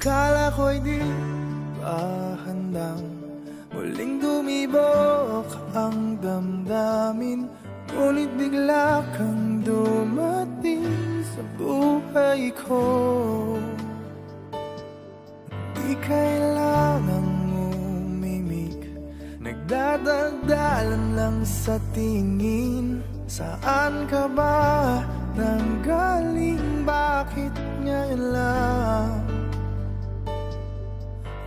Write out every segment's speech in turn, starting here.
Akala ko'y di pa handang muling tumibok ang damdamin, ngunit bigla kang dumating sa buhay ko. Di kailangang umimik, nagdadaldalan lang sa tingin. Saan ka ba nanggaling? Bakit ngayon lang?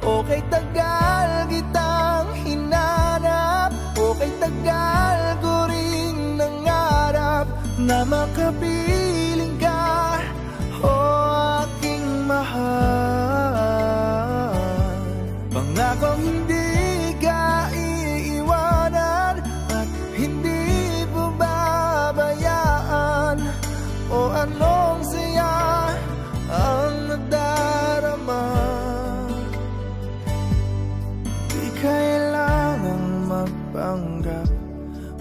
Okay, tagal kitang hinanap, okay, tagal ko ring nangarap na makapiling ka, o aking mahal. Pangakong hindi ka iiwanan at hindi babayaan, o anong saya ang nadarama. Di kailangang magpanggap,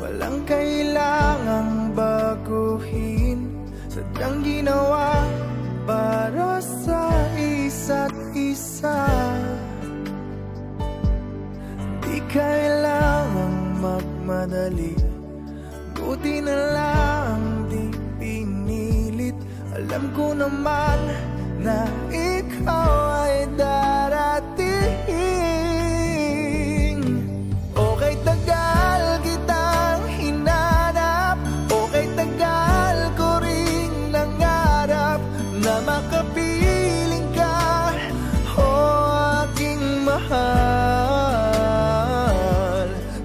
walang kailangang baguhin, sadyang ginawa para sa isa't isa. Di kailangang magmadali, buti na lang di pinilit. Alam ko naman na ikaw ay darating. Okay, tagal kitang hinanap, okay, tagal ko ring nangarap na makapiling ka, o aking mahal.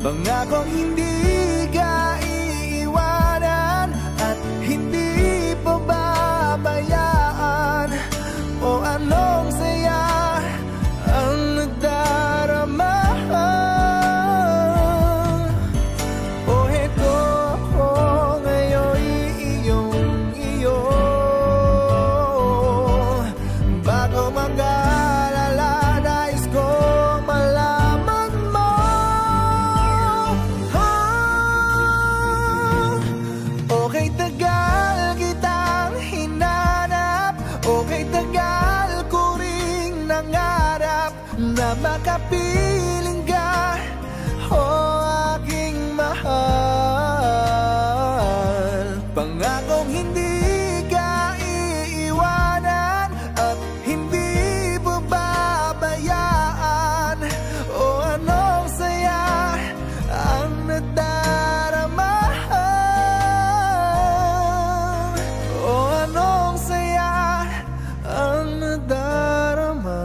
Pangakong hindi ka iiwanan at hindi pababayaan, o anong saya ang nadarama. O heto ako ngayon, iyong-iyo. Bago mag-alala, nais kong malaman mo, okay, tagal kitang hinanap, okay, tagal ko ring nangarap na makapiling ka, o aking mahal. Pangakong hindi ka iiwanan at hindi babayaan, o anong saya ang nadarama. O anong saya ang nadarama.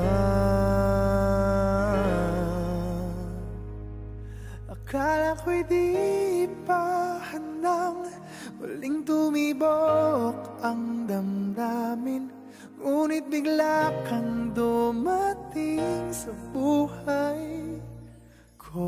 Akala ko'y di pa handang muling tumibok ang damdamin, ngunit bigla kang dumating sa buhay ko.